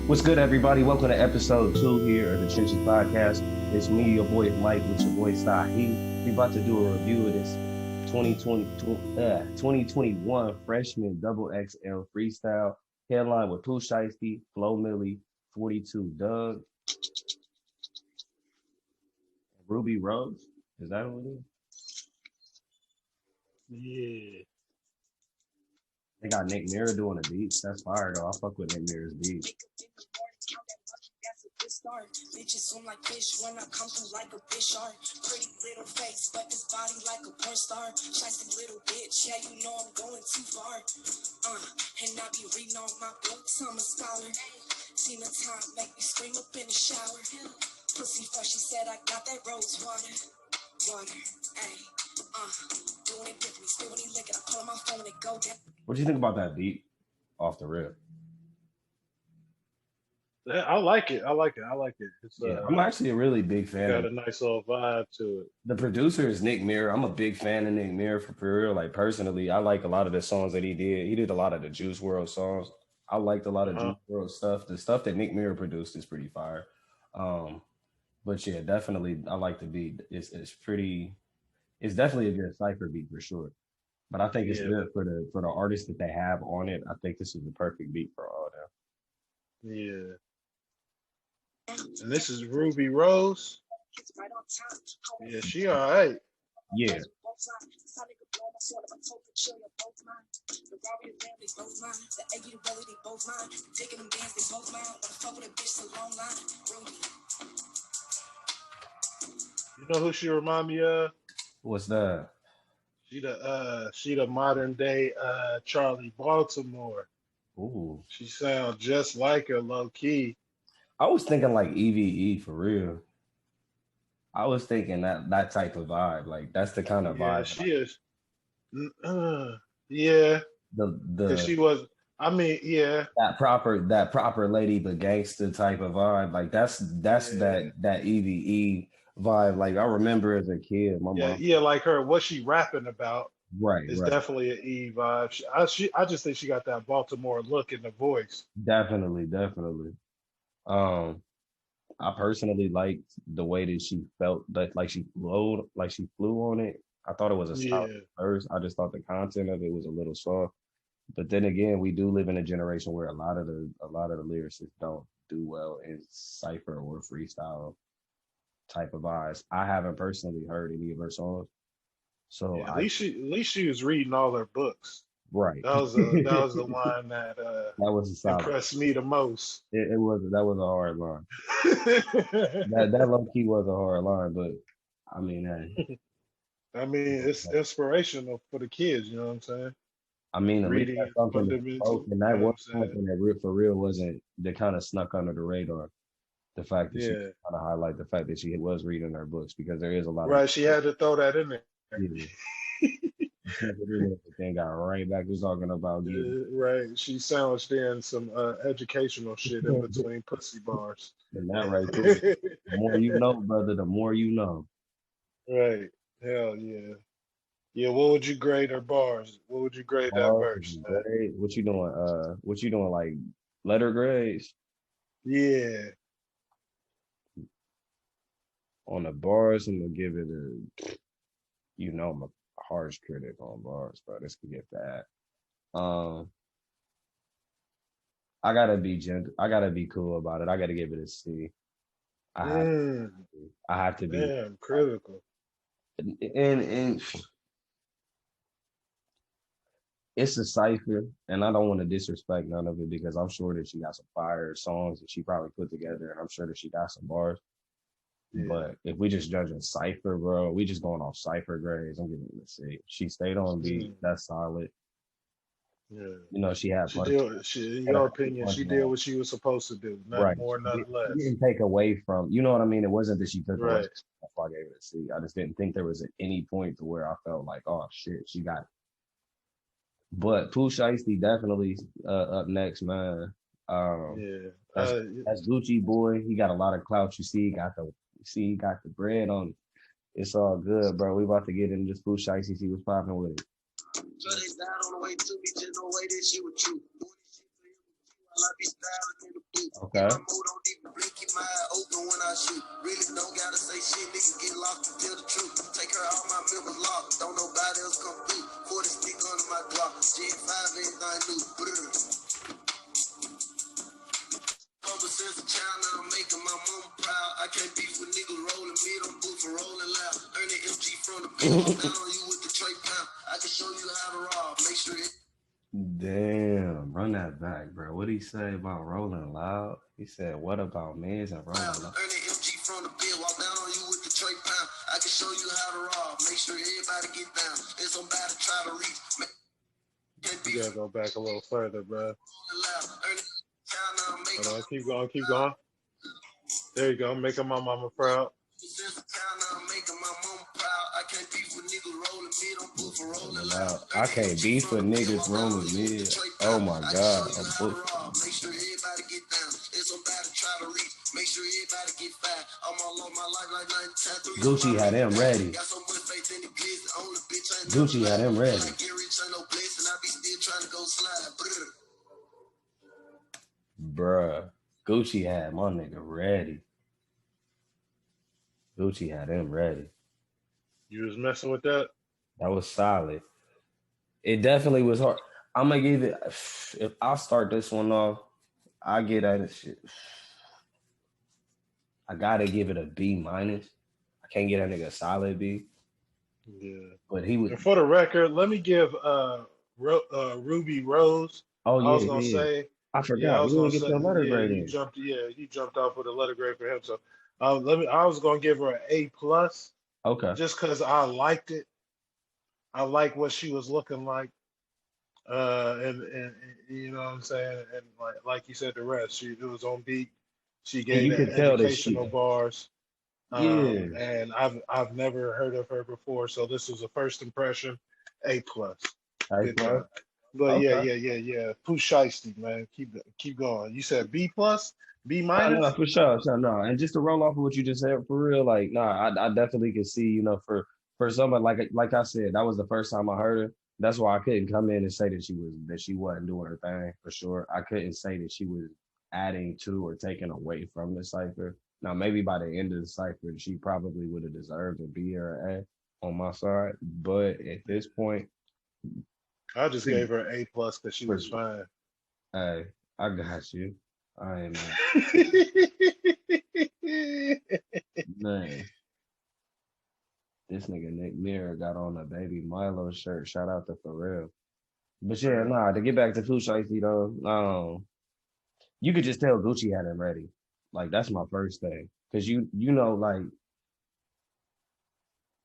What's good, everybody? Welcome to episode 2 here of the Trenches Podcast. It's me, your boy Mike, with your boy Sahi. We about to do a review of this 2021 Freshman XXL Freestyle, headline with Pooh Shiesty, Flo Millie, 42 Doug, Ruby Rose. Is that what it is? Yeah. They got Nick Mirror doing the beats. That's fire, though. I fuck with Nick Mirror's beats. Bitches swim like fish when I come through like a fish art. Pretty little face, but this body like a porn star. Shiesty little bitch, yeah, you know I'm going too far. And I be reading all my books, I'm a scholar. Seen the time make me scream up in the shower. Pussy fresh, she said I got that rose water. Ayy, doing it differently, still when he lick it, I pull on my phone and it go down. What do you think about that beat off the rip? I like it. It's, I'm actually a really big fan. Got a nice little vibe to it. The producer is Nick Mirror. I'm a big fan of Nick Mirror for real. Like, personally, I like a lot of the songs that he did. He did a lot of the Juice WRLD songs. I liked a lot of Juice WRLD stuff. The stuff that Nick Mirror produced is pretty fire. But yeah, definitely, I like the beat. It's definitely a good cypher beat for sure. But I think it's good for the artists that they have on it. I think this is the perfect beat for all them. Yeah. And this is Ruby Rose. Yeah, she all right. Yeah. You know who she remind me of? What's that? She the modern day Charlie Baltimore. Ooh. She sounds just like her, low key. I was thinking like EVE for real. I was thinking that type of vibe. Like, that's the kind of vibe. She is. Yeah. She was. I mean, yeah. That proper lady but gangster type of vibe. Like, that's that EVE vibe. Like, I remember as a kid, my mom. Yeah, like her. What she rapping about? Right. It's definitely an E vibe. I just think she got that Baltimore look in the voice. Definitely. I personally liked the way that she felt, that like she flew on it. I thought it was a solid verse. I just thought the content of it was a little soft. But then again, we do live in a generation where a lot of the lyricists don't do well in cypher or freestyle type of vibes. I haven't personally heard any of her songs. So at least she was reading all her books. Right. That was the line that was impressed me the most. That was a hard line. that low key was a hard line, but I mean, it's inspirational for the kids. You know what I'm saying? I mean, at least that's something that spoke, and that was something that for real wasn't, that kind of snuck under the radar. The fact that she kind of highlight the fact that she was reading her books, because there is a lot. Right, she had to throw that in there. Yeah. Then got right back to talking about you. Right, she sandwiched in some educational shit in between pussy bars. And that right there. The more you know, brother, the more you know. Right. Hell yeah. Yeah, what would you grade her bars? What would you grade that verse? What you doing, like letter grades? Yeah. On the bars, I'm gonna give it I'm a harsh critic on bars, but let's forget that. I gotta be gentle. I gotta be cool about it. I gotta give it a C. I have to be. Damn, critical. And it's a cypher, and I don't want to disrespect none of it, because I'm sure that she got some fire songs that she probably put together, and I'm sure that she got some bars. Yeah. But if we just judging cypher, bro, we just going off cypher grades, I'm giving it a C. She stayed on beat. That's solid. Yeah. She had. In your opinion, she did what she was supposed to do. Nothing more, nothing less. She didn't take away from. You know what I mean? It wasn't that she took away. That's why I gave it a C. I just didn't think there was at any point to where I felt like, oh shit, she got it. But Pooh Shiesty definitely up next, man. That's Gucci boy. He got a lot of clout. You see, he got the bread on it. It's all good, bro. We about to get into this Pooh Shiesty, see what's popping with it. Okay. Since a child, now I'm making my mama proud. I can't beef with niggas rolling me, don't boot for rolling loud. Earn the MG from the pit, walk down on you with the tray pound. I can show you how to rob, make sure it. Damn, run that back, bro. What did he say about rolling loud? He said, "What about Miz and rolling loud?" Earn the MG from the pit, walk down on you with the tray pound. I can show you how to rob, make sure everybody get down. It's somebody try to reach. You gotta go back a little further, bro. Hold on, keep going, keep going. There you go, making my mama proud. I can't beef with niggas rolling mid. Oh my god, I'm booked. Make sure everybody get down. It's somebody try to reach. Make sure everybody get fat. I'm all on my life like 9 Gucci had him ready. Got so much faith in the glitz. Only bitch I ain't Gucci had him ready. like get rich ain't no bliss, and I be still trying to go slide. Bruh, Gucci had my nigga ready. Gucci had him ready. You was messing with that? That was solid. It definitely was hard. I'm gonna give it. If I start this one off, I get at it. Shit. I gotta give it a B minus. I can't get that nigga a solid B. Yeah. But he was. And for the record, let me give Ruby Rose. Oh yeah, I was gonna say. I forgot. Yeah, I was gonna get say. your letter Yeah, grade you in. jumped. Yeah, you jumped off with a letter grade for him. So, I was gonna give her an A plus. Okay. Just because I liked it. I like what she was looking like. And you know what I'm saying, and like you said, the rest it was on beat. She gave you that could tell that educational bars. Yeah. And I've never heard of her before, so this was a first impression. A plus. A plus. But Okay. yeah. Pooh Shiesty, man. Keep going. You said B plus, B minus. No, for sure. No, and just to roll off of what you just said, for real, like, I definitely could see, you know, for someone like I said, that was the first time I heard her. That's why I couldn't come in and say that she wasn't doing her thing for sure. I couldn't say that she was adding to or taking away from the cipher. Now, maybe by the end of the cipher, she probably would have deserved a B or an A on my side. But at this point, I just gave her an A plus because she was fine. Hey, I got you. I am man. This nigga Nick Mirror got on a Baby Milo shirt. Shout out to Pharrell. But yeah, to get back to Pooh Shiesty though, you could just tell Gucci had him ready. Like that's my first thing. Cause you know, like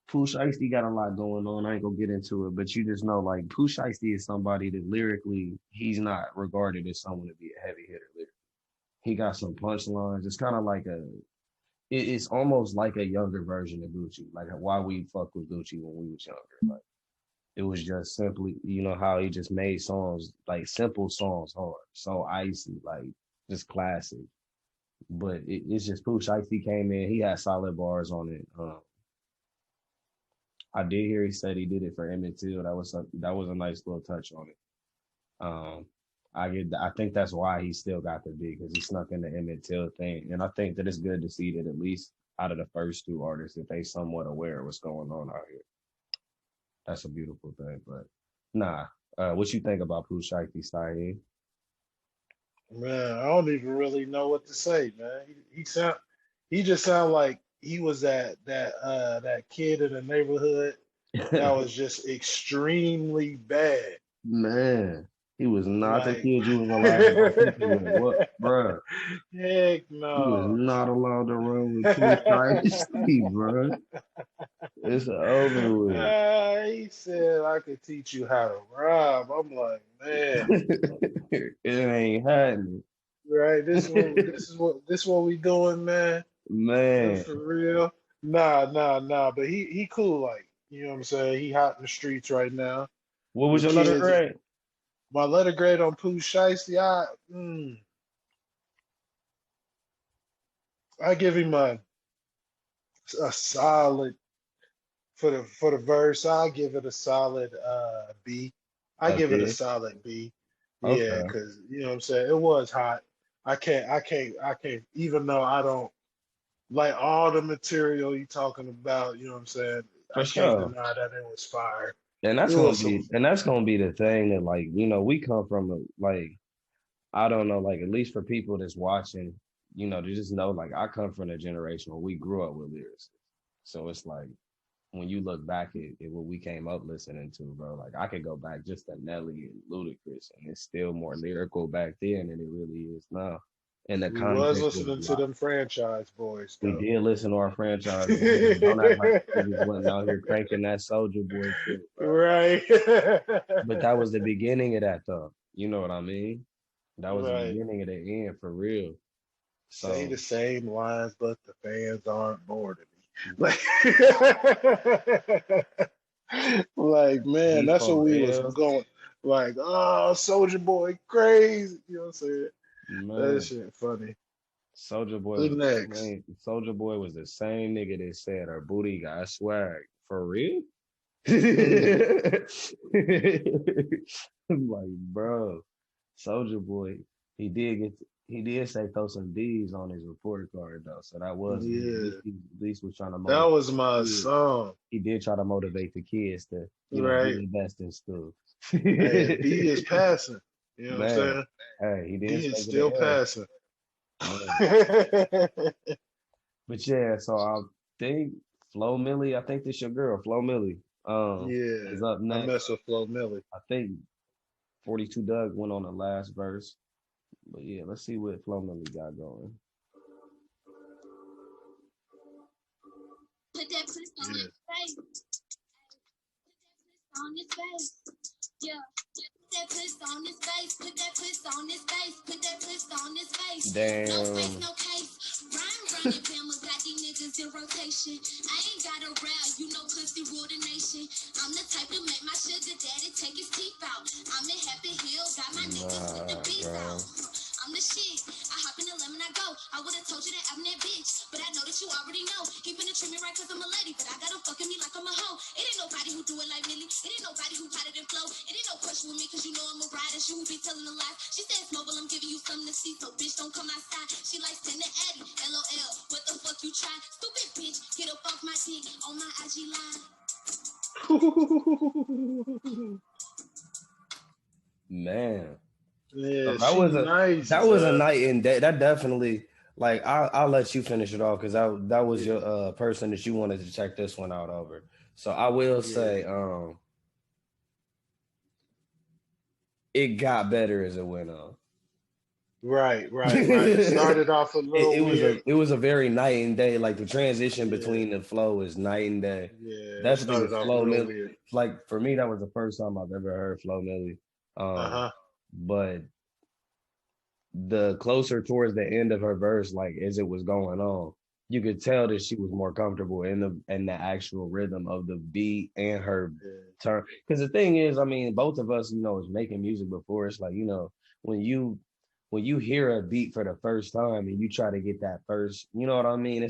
Pooh Shiesty got a lot going on. I ain't gonna get into it, but you just know like Pooh Shiesty is somebody that lyrically he's not regarded as someone to be a heavy hitter lyrically. He got some punchlines. It's kind of like it's almost like a younger version of Gucci. Like why we fuck with Gucci when we was younger. Like it was just simply, you know, how he just made songs, like simple songs hard. So icy, like just classic. But it's just Pooh Shiesty came in, he had solid bars on it. I did hear he said he did it for Emmett Till. That was a nice little touch on it. I think that's why he still got the B because he snuck in the Emmett Till thing, and I think that it's good to see that at least out of the first two artists that they somewhat aware of what's going on out here. That's a beautiful thing. But what you think about Pooh Shiesty, Saeed? Man, I don't even really know what to say, man. He just sound like he was that kid in the neighborhood that was just extremely bad. Man, he was not the kid you was allowed to go fishing with. What, bro? Heck no. He was not allowed to run with Pooh Shiesty, bro. It's over with. He said I could teach you how to rob. I'm like, man, it ain't happening. right? This is what we doing, man. Man, for real. Nah. But he cool, like you know what I'm saying. He hot in the streets right now. What was your letter grade? My letter grade on Pooh Shiesty, I give him a solid for the verse. I give it a solid B. I give it a solid B. Yeah, Okay. because you know what I'm saying. It was hot. I can't. Even though I don't like all the material you talking about, you know what I'm saying. For I can't sure. deny that it was fire. And It that's gonna was some. be and that's gonna be the thing that like, we come from like I don't know, like at least for people that's watching, to just know like I come from a generation where we grew up with lyrics. So it's like when you look back at what we came up listening to, bro, like I could go back just to Nelly and Ludacris, and it's still more lyrical back then than it really is now. In the We was context of listening to life. them franchise boys We though. did listen to our franchise. Don't act like we just wasn't out here cranking that Soldier Boy shit, bro. Right. But that was the beginning of that, though. You know what I mean? That was the Right. beginning of the end for real. Say the So, same lines, but the fans aren't bored of me. Like, like man, that's what we was D4L, going. Like, oh, Soldier Boy, crazy. You know what I'm saying? That man, shit funny. Soldier Boy Who was the next? same. Soldier Boy was the same nigga that said our booty got swag. For real? Mm, I'm like, bro, Soldier Boy, he did get he did say throw some D's on his report card though. So that was yeah, he at least was trying to that motivate was the my kids. song, He did try to motivate the kids to, do right? their best in school. And D is passing. You know what I'm Man, saying? hey, he didn't D is stay to still the L. passing. Man. But yeah, so I think Flo Millie, I think this your girl, Flo Millie, Yeah, is up I next. mess with Flo Millie. I think 42 Doug went on the last verse. But yeah, let's see what Flo Millie got going. Put that pussy on Yeah. his face. On his face. Yeah. Put that pussy on his face. Put that pussy on his face. Put that pussy on his face. No face, Damn. no case. Running Bama got these niggas in rotation. I ain't got a row, you know pussy rule the nation. I'm the type to make my sugar daddy take his teeth out. I'm in Happy Hill, got my niggas with the Nah, beef out. bro. I'm the shit. I hop in the lemon, I go. I would've told you that I'm that bitch, but I know that you already know. He finna treat me right cause I'm a lady, but I got him fucking me like I'm a hoe. It ain't nobody who do it like Millie. It ain't nobody who hotter than Flo. It ain't no question with me cause you know I'm a rider. She who be telling the lies. She says mobile, I'm giving you something to see, so bitch don't come outside. She likes send the Addy, LOL. What the fuck you try? Stupid bitch, get up off my dick on my IG line. Man. So Yeah, that she was a nice, that was a bruh. night and day. That definitely like I'll let you finish it off because that was Yeah, your person that you wanted to check this one out over. So I will yeah. say it got better as it went on. Right, right, right. It started off a it little was weird. a very night and day. Like the transition Yeah, between the flow is night and day. yeah. It Definitely started with off Flo real Milli. weird. Like for me, that was the first time I've ever heard Flo Milli. Uh-huh. But the closer towards the end of her verse, like as it was going on, you could tell that she was more comfortable in the actual rhythm of the beat and her Yeah, turn. Because the thing is, I mean, both of us, is making music before. It's like, when you hear a beat for the first time and you try to get that first, you know what I mean? yeah.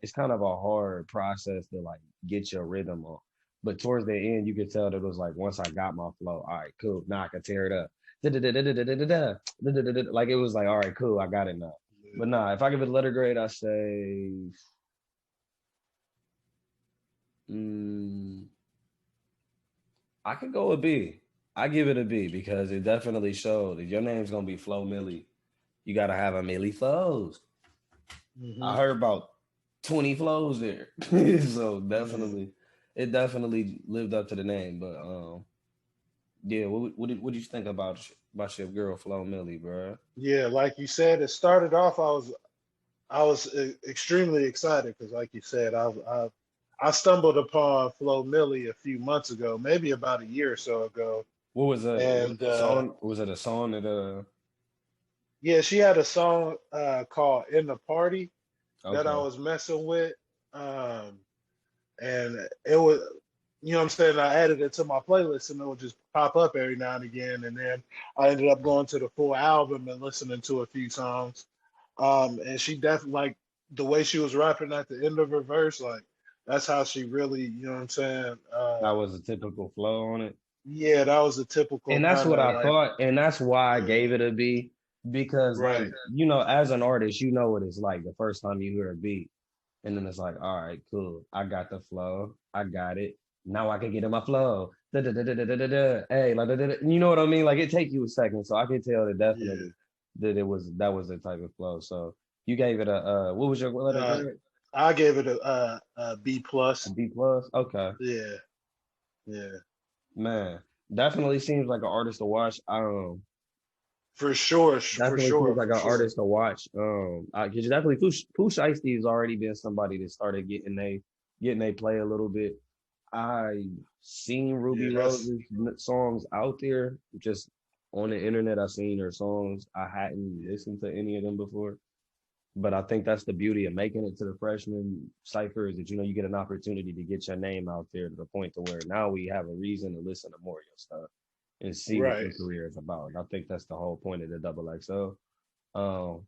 It's kind of a hard process to like get your rhythm on. But towards the end, you could tell that it was like once I got my flow, all right, cool. Now I can tear it up. Like it was like, all right, cool, I got it now. Yeah. But nah, if I give it a letter grade, I say mm, I could go with B. I give it a B because it definitely showed if your name's gonna be Flo Millie, you gotta have a Millie Flows. Mm-hmm. I heard about 20 flows there. So Yeah. it definitely lived up to the name. But yeah, what did you think about your girl Flo Millie, bro? Yeah, like you said, it started off. I was extremely excited because, like you said, I stumbled upon Flo Millie a few months ago, maybe about a year or so ago, What was a and song? Was it a song that yeah, she had a song called "In the Party" that I okay. was messing with, um, and it was, you know what I'm saying. I added it to my playlist, and it would just pop up every now and again, and then I ended up going to the full album and listening to a few songs. And she definitely like the way she was rapping at the end of her verse, like that's how she really, you know what I'm saying? That was a typical flow on it. Yeah, that was a typical And that's kind what of I like, thought, and that's why I gave it a B, because like, right. you know, as an artist, you know what it's like the first time you hear a beat, and then it's like, all right, cool, I got the flow, I got it. Now I can get in my flow. Da, da, da, da, da, da, da, da. Hey, like, da, da, da. You know what I mean? Like it take you a second, so I could tell that Yeah. definitely that was the type of flow. So you gave it a what was your letter Uh, grade? I gave it a B A plus. B plus. Okay, Yeah, yeah, man, definitely seems like an artist to watch. for sure, for Definitely seems sure, like for an sure. artist to watch. Cause definitely Pooh Shiesty has already been somebody that started getting they play a little bit. I seen Yeah, Ruby that's Rose's songs out there, just on the internet. I seen her songs. I hadn't yeah, listened to any of them before, but I think that's the beauty of making it to the freshman cipher is that you know you get an opportunity to get your name out there to the point to where now we have a reason to listen to more of your stuff and see what right. your career is about. And I think that's the whole point of the double XL. Um,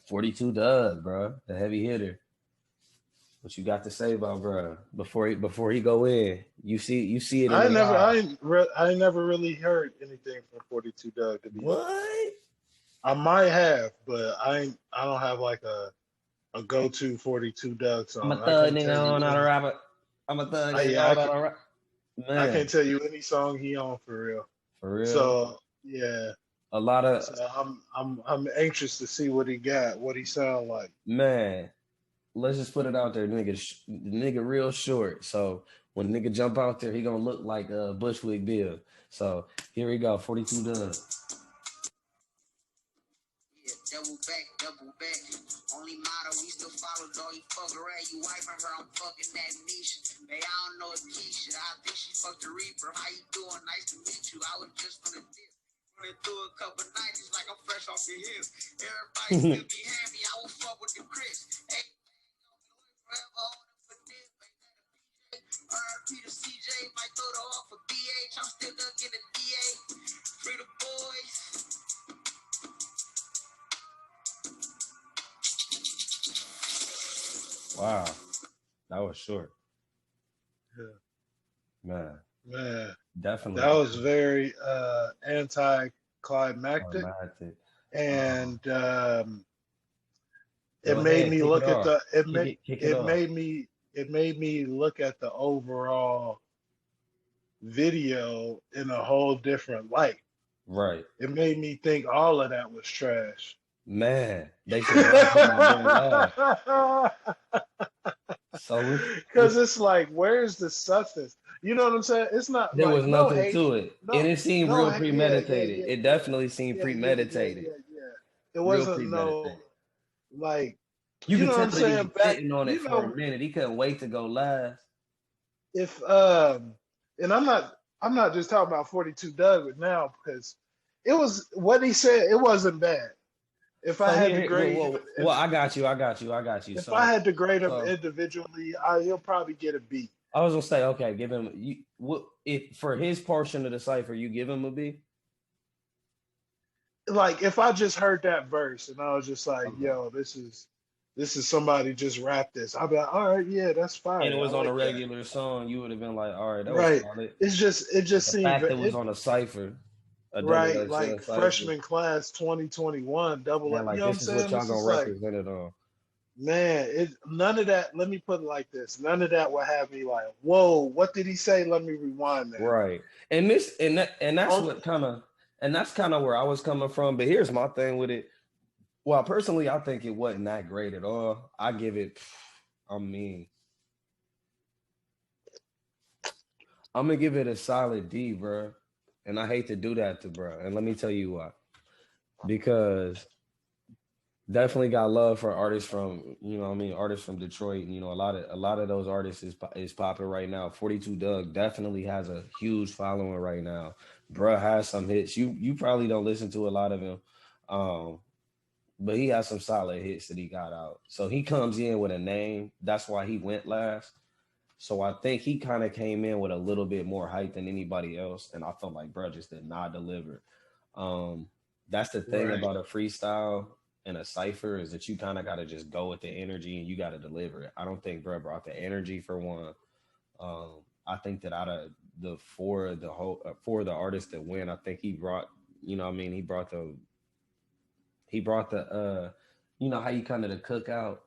42 Doug, bro, the heavy hitter. What you got to say about bro before he go in? You see it in I the never, eye. I never really heard anything from 42 Doug. To be honest, What? I might have, but I don't have like a go to 42 Doug I'm a song. I thug can't nigga, tell I you don't know how to any. rap it. I'm a thug I nigga, yeah, I don't know how to rap. I can't Man, tell you any song he on for real. for real. So yeah, A lot of so I'm anxious to see what he got, what he sound like. man. Let's just put it out there, nigga. Nigga, real short. So when nigga jump out there, he gonna look like Bushwick Bill. So here we go, 42 Doug. Yeah, double back, double back. Only motto we still follow, dog. You fuck around, you wifing her, I'm fucking that niche. Man, I don't know if Keisha, I think she fucked the Reaper. How you doing? Nice to meet you. I was just gonna dip. Running through a couple 90s like I'm fresh off the hill. Everybody still be happy, I will fuck with the Chris. Hey, forever on the for this. RIP to CJ, might throw the off for BH. I'm still ducking the DA. Free the boys. Wow, that was short. Yeah. Man, Man, definitely that was very anticlimactic, climactic. Um, and it Go made ahead, me kick it look at off. the Kick it it off. made me it made me look at the overall video in a whole different light. Right. It made me think all of that was trash. Man, they surprised him by doing that. So Because it's like, where's the substance? You know what I'm saying? It's not there was like no nothing hate, to it. And no, it seemed no, real yeah, premeditated. It definitely seemed premeditated. yeah. It Real wasn't no premeditated. like, You you could know what tell I'm that he was saying? Back, sitting on it you for a know, minute. He couldn't wait to go live. if and I'm not just talking about 42 Doug but now because it was what he said. It wasn't bad. If I So had to here, grade him, I got you. I got you. I got you. if I had to grade him So individually, he'll probably get a B. I was gonna say, okay, give him you. What if for his portion of the cipher, you give him a B? Like if I just heard that verse and I was just like, Okay. yo, this is somebody just rapped this. I'd be like, all right, yeah, that's And it fire. I was on a like that. regular song, you would have been like, all right, that was Right. solid. It But just the seemed fact that it was it on a cipher, a double right XL like cipher, freshman class 2021 double. man, You like know what I'm this is what saying? y'all This gonna is like, represent it on. man, it none of that. Let me put it like this. None of that would have me like, whoa, what did he say? Let me rewind that. Right. And that's On, what kind of and that's kind of where I was coming from. But here's my thing with it. Well, personally, I think it wasn't that great at all. I give it, I mean, I'm gonna give it a solid D, bro. And I hate to do that to bro. And let me tell you why. Because definitely got love for artists from, you know what I mean, artists from Detroit. And, you know, a lot of those artists is popping right now. 42 Doug definitely has a huge following right now. Bruh has some hits. You probably don't listen to a lot of him. Um, but he has some solid hits that he got out. So he comes in with a name. That's why he went last. So I think he kind of came in with a little bit more hype than anybody else. And I felt like bro just did not deliver. Um, that's the thing right. about a freestyle and a cipher is that you kind of got to just go with the energy and you got to deliver it. I don't think bro brought the energy for one. I think that out of the for the artists that win. I think he brought, you know what I mean, he brought the you know how you kind of the cookout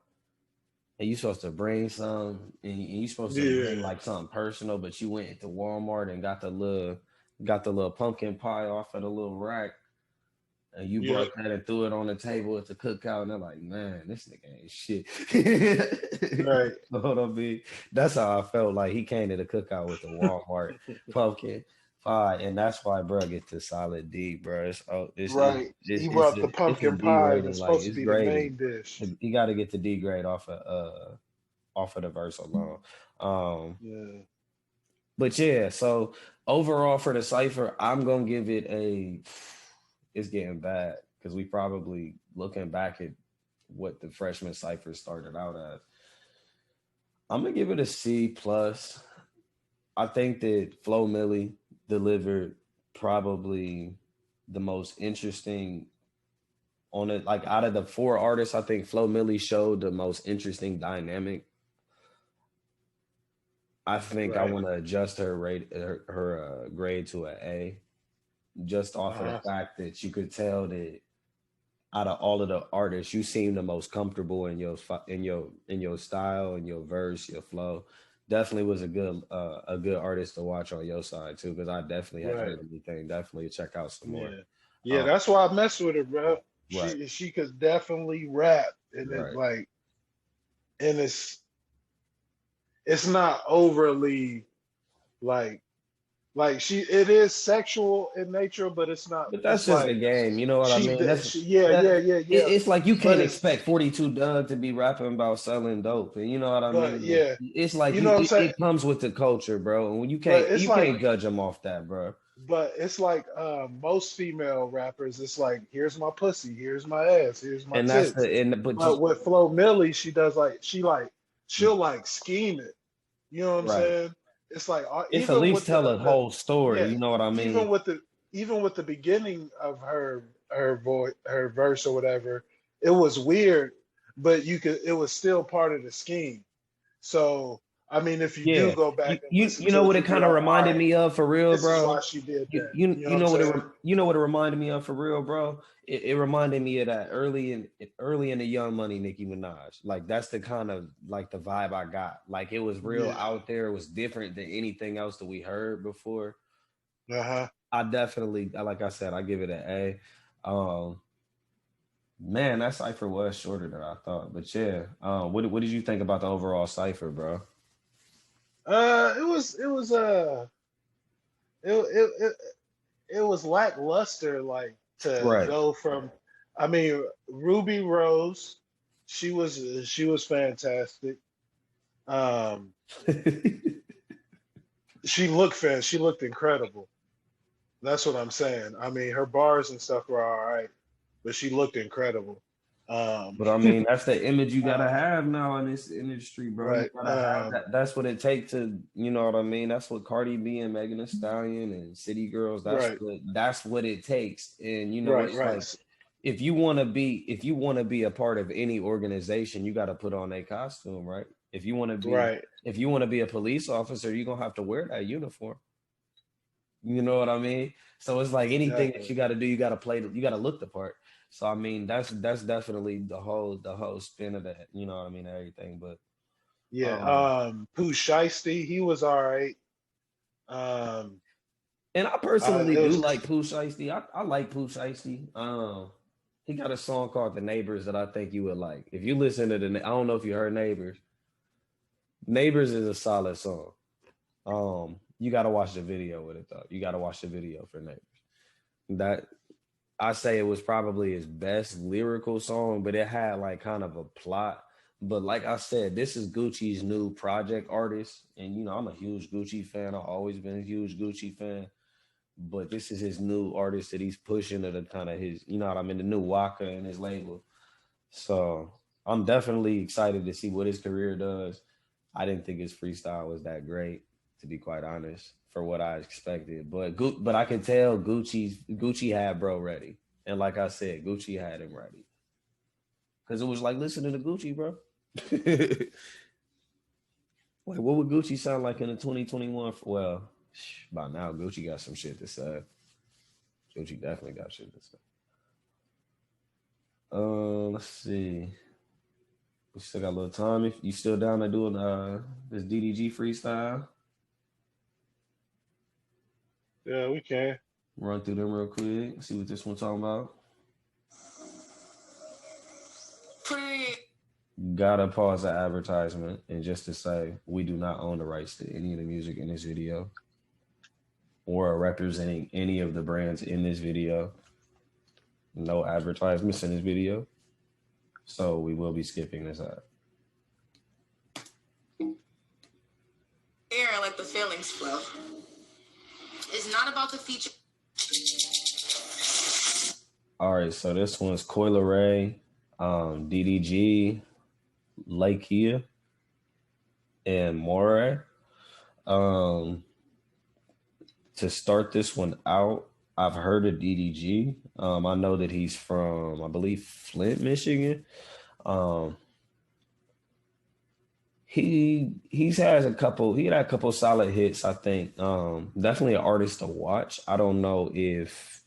and you supposed to bring some and you supposed to bring Yeah, like something personal, but you went to Walmart and got the little pumpkin pie off of the little rack and you yeah, brought that and threw it on the table at the cookout, and they're like, man, this nigga ain't shit. right. You know what I mean? That's how I felt like he came to the cookout with the Walmart pumpkin pie, and that's why bro get to solid D, bro. Right. He brought the It's a pumpkin D pie. It was rating, like supposed to it's be the graded. main dish. You got to get the D grade off of the verse alone. Um, Yeah. but yeah, so overall for the cipher, I'm gonna give it a. It's getting bad because we probably looking back at what the freshman cipher started out as. I'm gonna give it a C plus. I think that Flo Milli delivered probably the most interesting on it. Like out of the four artists, I think Flo Milli showed the most interesting dynamic. I think I Right. want to adjust her grade to an A, just off of the Uh-huh. fact that you could tell that out of all of the artists, you seem the most comfortable in your style and your verse, your flow. Definitely was a good artist to watch on your side too, because I definitely hadn't Right. heard anything. Definitely check out some more. Yeah. Yeah, Um, that's why I mess with her, bro. right, She could definitely rap, and it's right. like, and it's not overly like it is sexual in nature, but it's not. But that's It's just the like game, you know what I mean? yeah, That yeah, yeah, yeah. it's like you But can't it's expect 42 Doug to be rapping about selling dope, and you know what I but mean. yeah, It's like you know what I'm saying. it comes with the culture, bro. And when But it's you like can't judge them off that, bro. most female rappers. It's like here's my pussy, here's my ass, here's my And that's tits. the and but But with Flo Milli, she does she'll like scheme it. You know what I'm right. saying? It's like It's at even least with tell a the whole story. yeah, You know what I even mean? with the even with the beginning of her voice, her verse or whatever, it was weird, but it was still part of the scheme. So I mean, if you do Yeah. go back and listen You know to it, what it you'll be kind of like, all reminded right, me of for real, this is bro. why she did that. You know You what I'm know saying? you know what it reminded me of for real, bro. It reminded me of that early in the Young Money Nicki Minaj. Like that's the kind of like the vibe I got. Like it was real Yeah. out there. It was different than anything else that we heard before. Uh-huh. I definitely, like I said, I give it an A. Man, that cipher was shorter than I thought, but yeah. What did you think about the overall cipher, bro? It it it, it was lackluster, like to Right. go from. I mean, Ruby Rose, she was fantastic. Um, she looked incredible. That's what I'm saying. I mean, her bars and stuff were all right, but she looked incredible. Um, But I mean, that's the image you gotta uh, have now in this industry, bro. You right. gotta have that. That's what it takes to, you know what I mean. That's what Cardi B and Megan Thee Stallion and City Girls. Right. That's what it takes. And you know, Right. it's like Right. if you want to be a part of any organization, you got to put on a costume, right? Right. If you want to be a police officer, you're gonna have to wear that uniform. You know what I mean? So it's like anything that Exactly. you got to do, you got to look the part. So I mean, that's definitely the whole spin of that. You know what I mean? Everything, but Yeah. um, Pooh Shiesty, he was all right. Um, and I personally it do was like Pooh Shiesty. I like Pooh Shiesty. He got a song called "The Neighbors" that I think you would like. If you listen to I don't know if you heard "Neighbors." "Neighbors" is a solid song. You got to watch the video with it though. You got to watch the video for "Neighbors." That I say it was probably his best lyrical song, but it had like kind of a plot. But like I said, this is Gucci's new project artist. And you know, I'm a huge Gucci fan. I've always been a huge Gucci fan. But this is his new artist that he's pushing to the kind of his, you know what I mean, the new Waka and his label. So I'm definitely excited to see what his career does. I didn't think his freestyle was that great, to be quite honest, for what I expected. But I could tell Gucci had bro ready, and like I said, Gucci had him ready because it was like listening to Gucci, bro. Like what would Gucci sound like in the 2021? Well, By now, Gucci got some shit to say. Gucci definitely got shit to say. Let's see. We still got a little time. If you still down to doing this DDG freestyle, Yeah, we can. run through them real quick. See what this one's talking about. Gotta pause the advertisement and just to say we do not own the rights to any of the music in this video or representing any of the brands in this video. No advertisements in this video. So we will be skipping this ad. Air, let the feelings flow. It's not about the feature. All right, so this one's Coil Ray, DDG, Lakia, and More. To start this one out, I've heard of DDG. I know that he's from, I believe, Flint, Michigan. He had a couple solid hits, I think. Definitely an artist to watch. I don't know if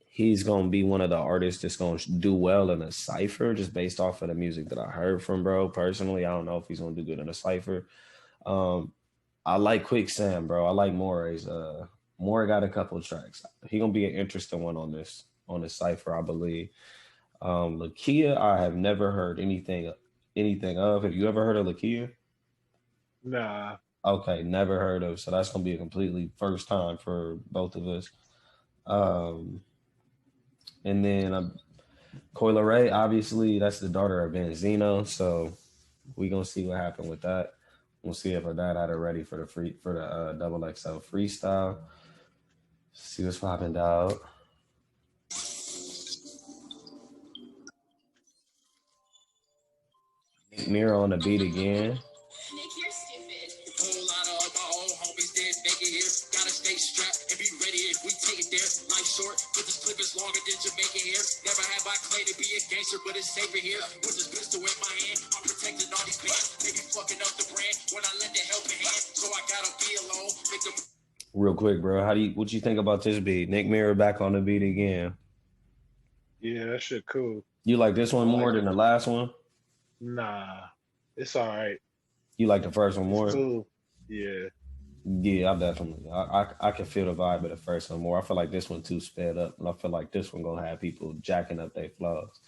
he's gonna be one of the artists that's gonna do well in a cypher, just based off of the music that I heard from bro. Personally, I don't know if he's gonna do good in a cypher. I like Quicksand, bro. I like More's. More got a couple of tracks. He gonna be an interesting one on this cypher, I believe. Lakia, I have never heard anything of. Have you ever heard of Lakia? Nah. Okay, never heard of. So that's gonna be a completely first time for both of us. And then Coil Ray, obviously, that's the daughter of Benzino. So we gonna see what happened with that. We'll see if her dad had her ready for the XXL freestyle. See what's popping out. Mirror on the beat again. Nick, you're stupid. Whole lot of my old homies did make it here. Gotta stay strapped and be ready if we take it there. Life short, but this clip is longer than Jamaica here. Never have I claimed to be a gangster, but it's safer here. With this pistol in my hand, I'm protecting all these bands. They be fucking up the brand when I lend a helping hand. So I gotta be alone. Make them. Real quick, bro. What you think about this beat? Nick Mirror back on the beat again. Yeah, that shit cool. You like this one more than the last one? Nah, it's all right. You like the first one more? It's cool. Yeah. Yeah, I definitely. I can feel the vibe of the first one more. I feel like this one too sped up, and I feel like this one gonna have people jacking up their flows.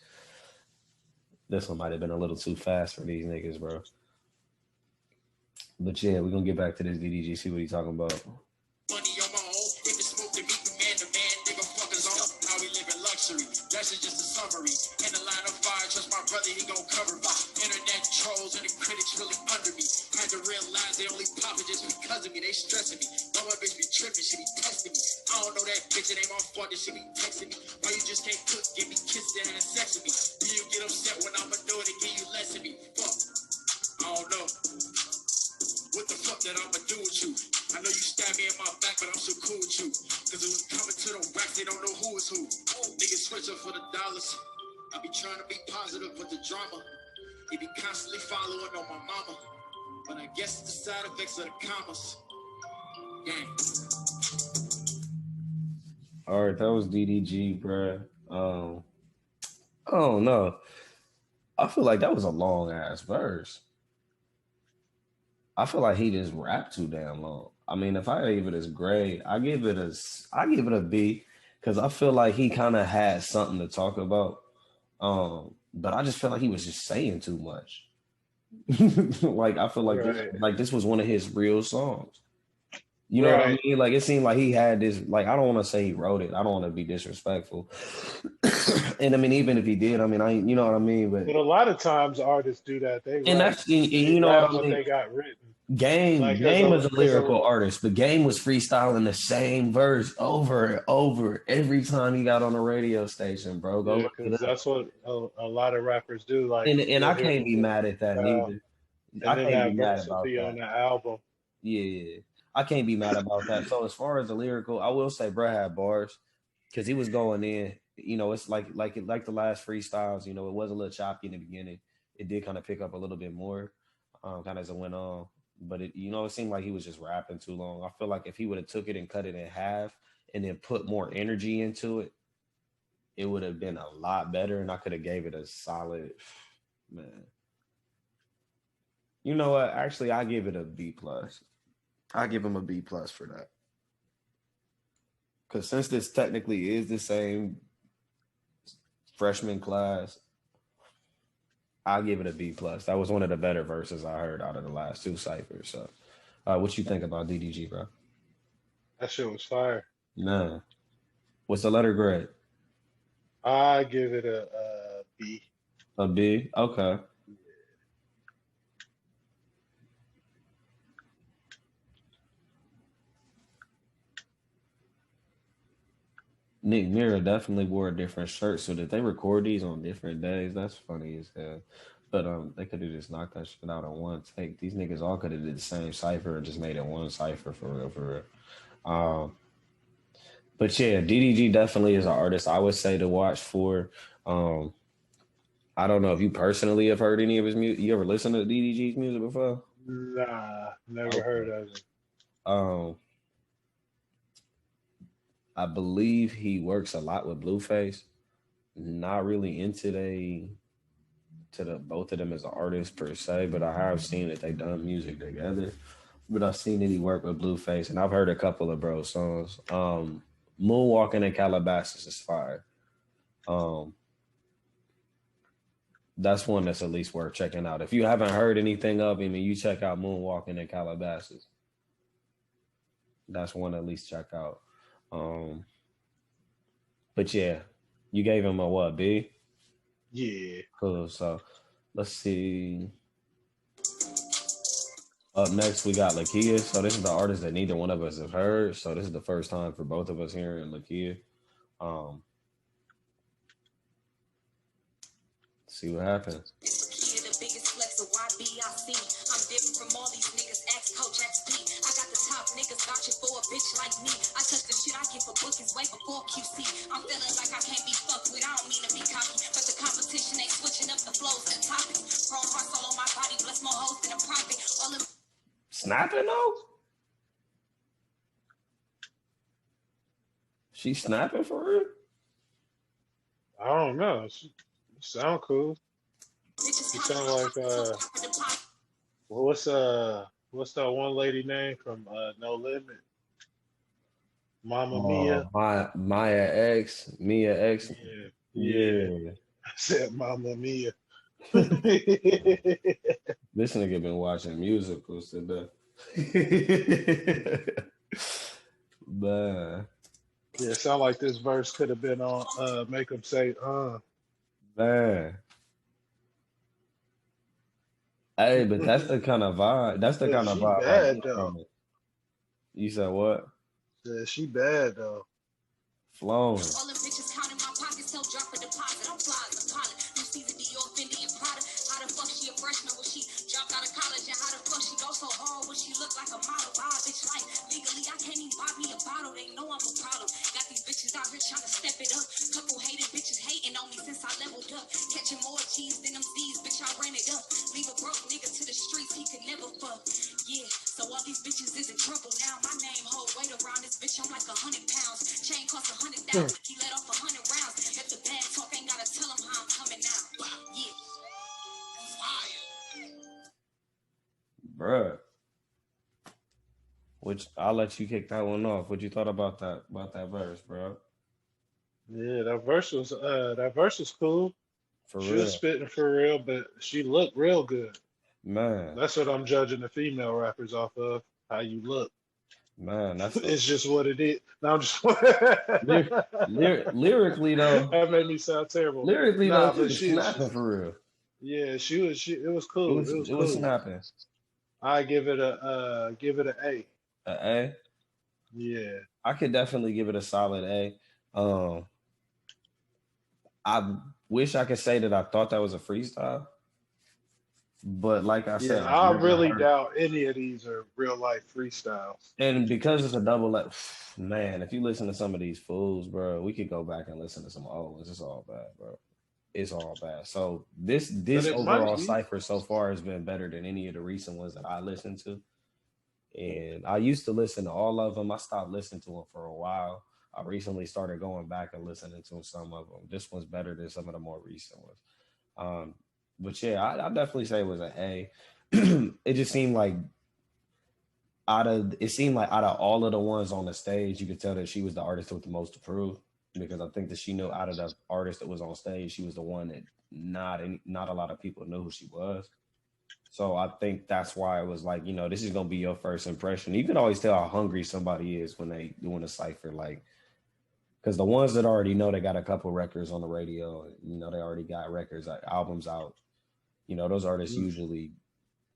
This one might have been a little too fast for these niggas, bro. But yeah, we're gonna get back to this DDG. See what he's talking about. Money on my own. If it's smoke to meet the man to man, nigga fuckers on. How we live in luxury. That's just a summary. In the line of fire, trust my brother, he gon' cover me. Internet trolls and the critics really under me. Had to realize they only poppin' just because of me. They stressing me. No one bitch be tripping, she be testing me. I don't know that bitch, it ain't my fault that she be texting me. Why you just can't cook, give me kisses and have sex with me? Do you get upset when I'ma do it and give you less of me? Fuck. I don't know. What the fuck that I'ma do with you? I know you stabbed me in my back, but I'm so cool with you. Cause it was coming to the wax, they don't know who is who. Niggas switch up for the dollars. I be trying to be positive with the drama. They be constantly following on my mama. But I guess it's the side effects of the commas. Gang. All right, that was DDG, bro. I don't know. I feel like that was a long ass verse. I feel like he just rapped too damn long. I mean, if I gave it as grade, I give it a B because I feel like he kind of had something to talk about. But I just feel like he was just saying too much. Like I feel like this was one of his real songs. You know what I mean? Like it seemed like he had this. Like I don't want to say he wrote it. I don't want to be disrespectful. And I mean, even if he did, I mean, you know what I mean. But a lot of times artists do that. They you know what I mean. They got written. Game was a lyrical artist, but Game was freestyling the same verse over and over every time he got on a radio station, bro. Go look it up. That's what a lot of rappers do. Like, and I can't be mad at that neither. I can't be mad about that. On the album. Yeah, I can't be mad about that. So as far as the lyrical, I will say Brad had bars because he was going in. You know, it's like the last freestyles. You know, it was a little choppy in the beginning. It did kind of pick up a little bit more, kind of as it went on. but it seemed like he was just rapping too long. I feel like if he would have took it and cut it in half and then put more energy into it, it would have been a lot better, and I could have gave it a solid man. You know what? Actually, I give it a B plus. I give him a B plus for that. Because since this technically is the same freshman class, I'll give it a B plus. That was one of the better verses I heard out of the last two ciphers. So, what you think about DDG, bro? That shit was fire. Nah. What's the letter grade? I give it a B. A B? Okay. Nick Mira definitely wore a different shirt. So did they record these on different days? That's funny as hell. But they could have just knocked that shit out on one take. These niggas all could have did the same cipher and just made it one cipher for real, for real. But yeah, DDG definitely is an artist I would say to watch for. I don't know if you personally have heard any of his music. You ever listened to DDG's music before? Nah, never heard of it. I believe he works a lot with Blueface. Not really into both of them as artists per se, but I have seen that they done music together. But I've seen that he work with Blueface, and I've heard a couple of bro songs. Moonwalking in Calabasas is fire. That's one that's at least worth checking out. If you haven't heard anything of him, and you check out Moonwalking in Calabasas, that's one at least check out. But yeah, you gave him a what, B? Yeah. Cool. So let's see. Up next, we got Lakia. So this is the artist that neither one of us have heard. So this is the first time for both of us hearing Lakia. See what happens. Bitch like me, I touch the shit I get for bookings way before QC. I'm feeling like I can't be fucked with. I don't mean to be cocky, but the competition ain't switching up the flows and topics. Grown hearts all on my body, bless more hoes than a profit. All of Snapping though? She snapping for real? I don't know. She sound cool. She sound like what's that one lady name from No Limit? Mama Mia. Mia X. Yeah. I said Mama Mia. This nigga been watching musicals today. Man. Yeah, it sound like this verse could have been on Make Them Say Man. Hey, but that's the kind of vibe. That's the kind of vibe. Bad, though. You said what? Yeah, she bad though. Flowing. all the bitches counting my pockets, so drop a deposit. I'm flies, I'm calling. New season Dior, Fendi, and Prada. How the fuck she a freshman when she dropped out of college? And how the fuck she go so hard when she look like a model? Ah, bitch, like legally I can't even buy me a bottle. They know I'm a problem. Got these bitches out here trying to step it up. Couple hated bitches hating on me since I leveled up. Catching more G's than them Z's, bitch, I ran it up. Leave a broke nigga to the streets, he could never fuck. Yeah, so all these bitches is in trouble now. My name hold weight around this bitch, I'm like 100 pounds. Chain cost 100,000, he let off 100 rounds. If the bad talk ain't gotta tell him how I'm coming out. Yeah. Bruh. Which I'll let you kick that one off. What you thought about that verse, bro? Yeah, that verse was cool. For she real. was spitting for real, but she looked real good. Man. That's what I'm judging the female rappers off of. How you look. Man, that's it's just what it is. No, I'm just lyrically though. That made me sound terrible. Lyrically though, but she was snapping for real. Yeah, it was cool. It was snapping. I give it a A. A A? Yeah. I could definitely give it a solid A. I wish I could say that I thought that was a freestyle. But like I said, I really doubt any of these are real life freestyles. And because it's a double, man, if you listen to some of these fools, bro, we could go back and listen to some old ones. It's all bad, bro. it's all bad. So this But it might overall be. cipher so far has been better than any of the recent ones that I listened to. And I used to listen to all of them. I stopped listening to them for a while. I recently started going back and listening to some of them. This one's better than some of the more recent ones. But yeah, I definitely say it was an A. It just seemed like out of all of the ones on the stage, you could tell that she was the artist with the most to prove, because I think that she knew out of the artists that was on stage, she was the one that not a lot of people knew who she was. So I think that's why it was like, this is gonna be your first impression. You can always tell how hungry somebody is when they doing a cipher, like, because the ones that already know they got a couple records on the radio, they already got records, albums out. Those artists usually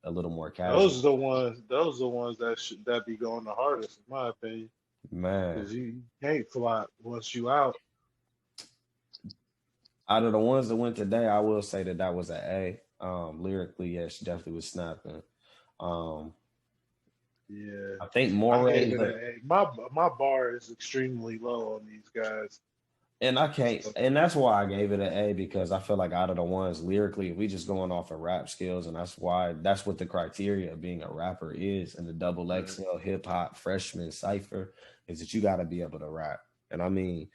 a little more casual. Those are the ones. Those are the ones that be going the hardest, in my opinion, Man, because you can't flop once you out. out of the ones that went today, I will say that was an A. Lyrically, yeah, she definitely was snapping. Yeah, I think I Moray, gave it an A. My bar is extremely low on these guys. and I can't, and that's why I gave it an A, because I feel like out of the ones lyrically, if we just going off of rap skills, and that's what the criteria of being a rapper is, and the double XL hip hop freshman cipher is that you got to be able to rap. And I mean,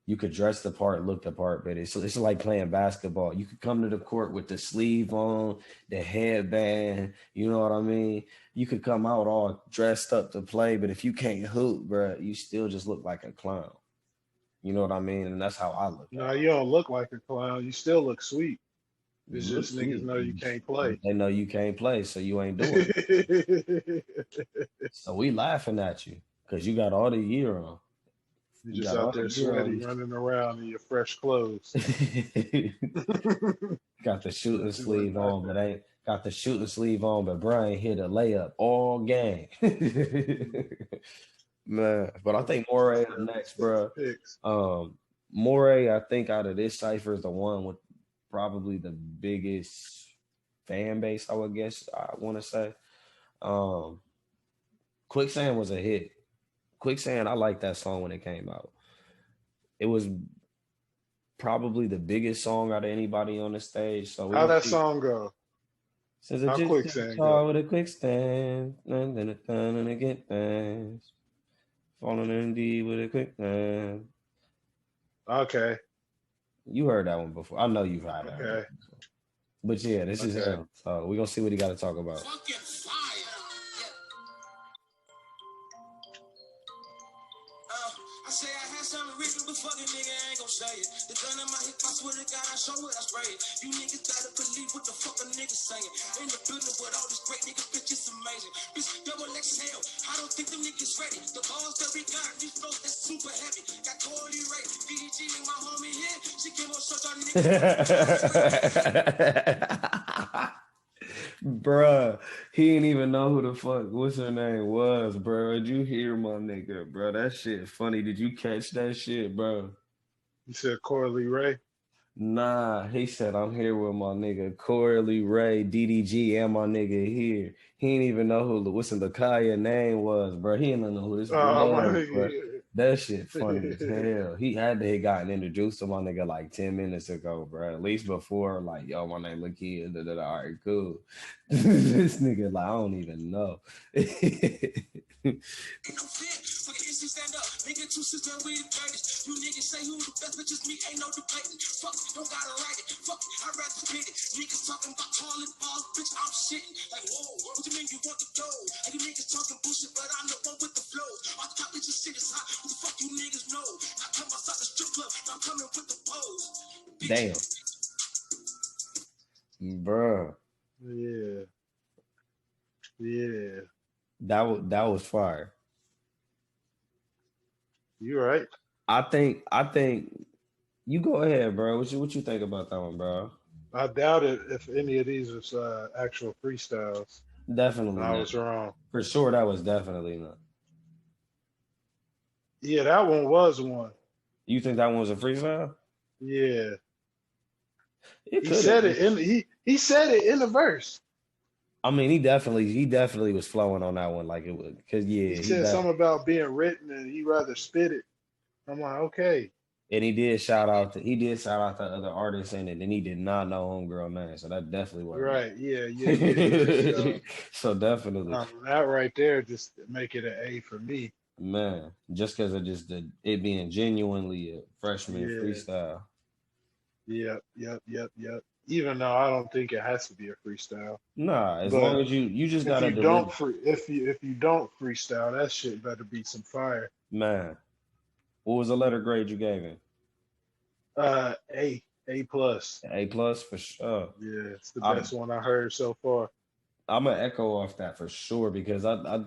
you could dress the part, look the part, but it's like playing basketball. You could come to the court with the sleeve on, the headband, you know what I mean? You could come out all dressed up to play, but if you can't hoop, bro, you still just look like a clown. You know what I mean? And that's how I look at No, it. you don't look like a clown. You still look sweet. You It's look just niggas sweet, know you can't but play. they know you can't play, so you ain't doing it. So we laughing at you because you got all the year on. You You just got all out the there gear sweaty, on. running around in your fresh clothes. Got the shooting You look sleeve like on, but that. ain't got the shooting sleeve on, but Brian hit a layup all game. Man, but I think Moray Out up there next, taking bro. pics. Moray, I think out of this cipher is the one with probably the biggest fan base, I would guess I want to say. Um, Quicksand was a hit. Quicksand, I liked that song when it came out. It was probably the biggest song out of anybody on the stage. So we're How gonna that see. song go? Since I How just took a quicksand car go? with a quick stand, and a gun and a get fast. Falling in deep with a quick stand. Okay, You heard that one before. I know you've heard that one okay, before. But yeah, this is okay. him. So we're gonna see what he got to talk about. Fucking fire. I say I had something written, but fucking nigga ain't gon' say it. The gun in my hip, I swear to God, I show it, I spray it. You niggas gotta believe what the fuck a nigga saying. In the building with all this great nigga, bitch, it's amazing. Bitch, double XL, I don't think them niggas ready. The balls that we got, these flows that's super heavy. Got Corey Ray, DDG and my homie here. She came on such on niggas. Bruh, he didn't even know who the fuck what's her name was, bro. Did you hear my nigga, bro? That shit funny. Did you catch that shit, bro? You said Corley Ray. Nah, he said I'm here with my nigga Corley Ray, DDG, and my nigga here. He didn't even know who what's the Lakaya name was, bro. He didn't know who this Oh my was, bro. nigga. That shit funny as hell. He had to have gotten introduced to my nigga like 10 minutes ago, bro. At least before, like, yo, my name Lakia. All right, cool. This nigga, like, I don't even know. Ain't no fear, fucking instant stand up. Nigga, two sisters, we the greatest. You niggas say who the best, but just me, ain't no debating. Fuck, don't gotta write it. Fuck, I'd rather spit it. Niggas talking about calling balls, bitch, I'm shitting. Like, whoa, what you mean you want the dough? And you niggas talking bullshit, but I'm the one with the flows. I thought that your shit is hot. What the fuck you niggas know? I come outside the strip club, I'm coming with the pose. Damn. Bruh. Yeah. Yeah. That was fire. You right. I think you go ahead, bro. What you think about that one, bro? I doubt it if any of these was actual freestyles. Definitely I not. was wrong. For sure, that was definitely not. Yeah, that one was one. You think that one was a freestyle? Yeah. It He could said have. it in he said it in the verse. I mean, he definitely was flowing on that one like it was. Cause He yeah, said something about being written and he rather spit it. I'm like, okay. And he did shout out to other artists in it, and he did not know homegirl name, so that definitely wasn't Right. Yeah. So, so definitely, that right there just make it an A for me. man, just because of it being genuinely a freshman Yeah. freestyle. Yep. Even though I don't think it has to be a freestyle, Nah, as long but as you just if gotta you don't deliver, free, if you don't freestyle, that shit better be some fire. man. What was the letter grade you gave him? A plus. A+ for sure. Yeah, it's the I'm best one I heard so far. I'm gonna echo off that for sure because I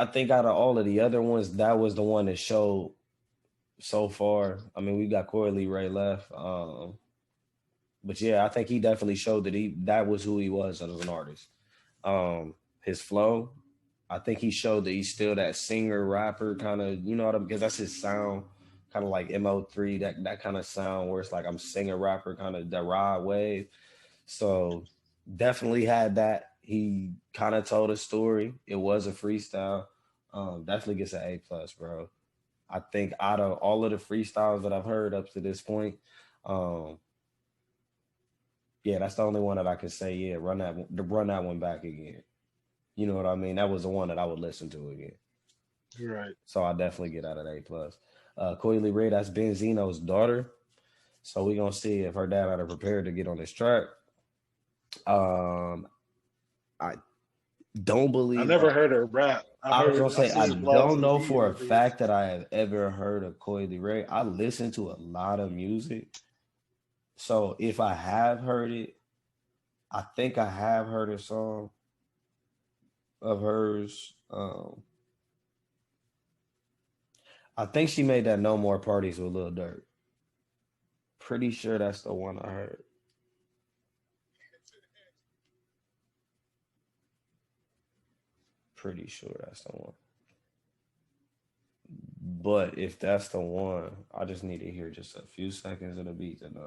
think out of all of the other ones, that was the one that showed so far. I mean, we got Coily Ray left, but yeah, I think he definitely showed that was who he was as an artist. His flow, I think he showed that he's still that singer rapper kind of, you know what I mean? Because that's his sound, kind of like MO3, that kind of sound where it's like I'm singer rapper, kind of that ride wave. So definitely had that. He kind of told a story. It was a freestyle. Definitely gets an A+, bro. I think out of all of the freestyles that I've heard up to this point, um, yeah, that's the only one that I could say, yeah, run that one back again. You know what I mean? That was the one that I would listen to again. Right. So I definitely get out of A+. Coily Ray, that's Benzino's daughter. So we're gonna see if her dad had her prepared to get on this track. I don't believe I never heard her rap. I was gonna say I don't know for a interviews. fact that I have ever heard of Coily Ray. I listen to a lot of music. So if I have heard it, I think I have heard a song of hers. I think she made that No More Parties with Lil Durk. Pretty sure that's the one I heard. Pretty sure that's the one. But if that's the one, I just need to hear just a few seconds of the beat and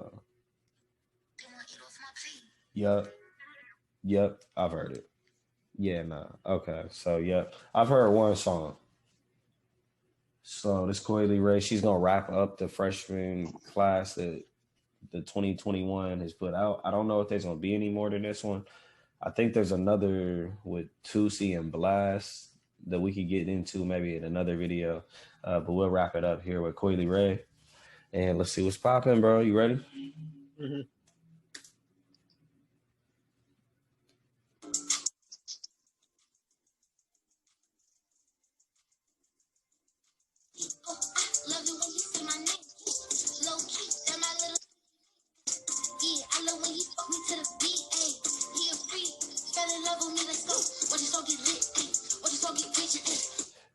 Yep, I've heard it. Yeah, nah. Okay. So yep. I've heard one song. So this Coily Ray, she's gonna wrap up the freshman class that the 2021 has put out. I don't know if there's gonna be any more than this one. I think there's another with Tusi and Blast that we could get into maybe in another video. But we'll wrap it up here with Coily Ray. And let's see what's popping, bro. You ready? Mm-hmm.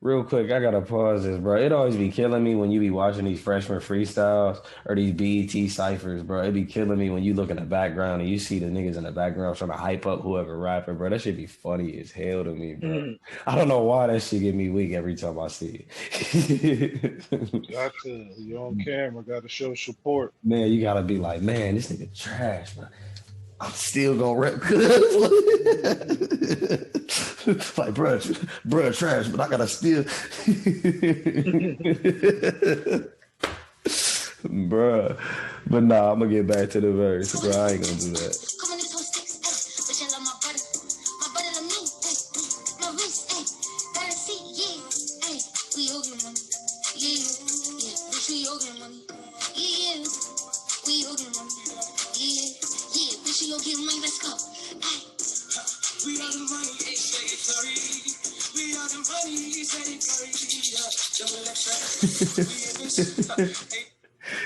Real quick, I gotta pause this, bro. It always be killing me when you be watching these freshman freestyles or these BET ciphers, bro. It be killing me when you look in the background and you see the niggas in the background trying to hype up whoever rapping, bro. That should be funny as hell to me, bro. Mm-hmm. I don't know why that shit get me weak every time I see it. Got to. You're on camera. Got to show support. Man, you gotta be like, man, this nigga trash, bro. I'm still gonna rap like, bro, trash, but I gotta still, bruh. But nah, I'm gonna get back to the verse, bro. I ain't gonna do that.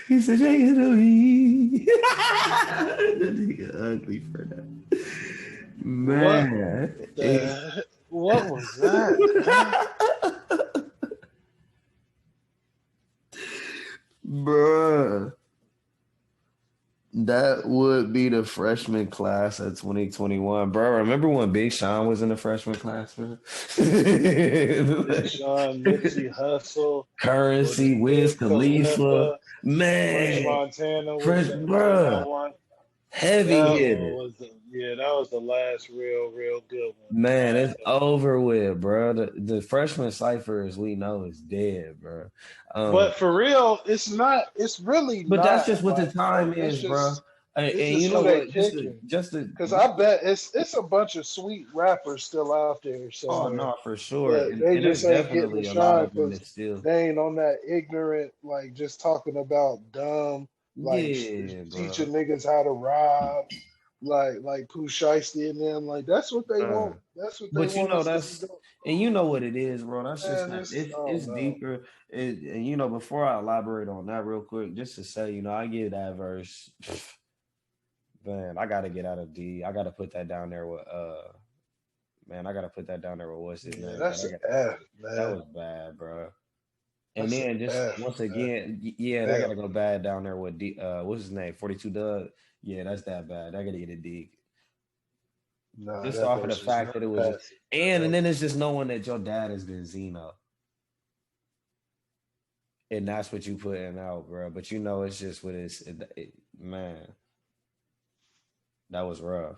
He said, "Take to me." That nigga ugly for that. Man, what was that? Bruh. That would be the freshman class of 2021, bro. Remember when Big Sean was in the freshman class, bro? Big Sean, Nipsey Hussle, Currency, Wiz Khalifa, man, French Montana, bro. Heavy hitter. That was the last real good one. Man, it's over with, bro. The freshman cipher, as we know, is dead, bro. But for real, it's not. It's really But that's not just what the like time it's is, bro. it's And just you who know they what? picking. Just to Because I bet it's a bunch of sweet rappers still out there oh somewhere, no, for sure. but And they and there's just ain't getting the definitely a lot shine of them because that still, they ain't on that ignorant, like just talking about dumb, like yeah, bro. teaching niggas how to rob, like Pooh Shiesty and them. Like that's what they want. That's what they But you want know us to be that's doing. and you know what it is, bro. That's just Man, that this I it's don't know. deeper. And you know, before I elaborate on that real quick, just to say, I give that verse, man, I gotta get out of D. I gotta put that down there with man, I gotta put that down there with what's his Yeah, name, man. that's an F, That man. was bad, bro. And That's an then just F, once man. again, yeah, that gotta Hell, go bad down there with what's his name? 42 Doug. Yeah, that's that bad. I gotta get a D. nah, Just that off of the verse was fact not that it was passing. and then it's just knowing that your dad is Benzino. And that's what you putting out, bro. But it's just what man, that was rough.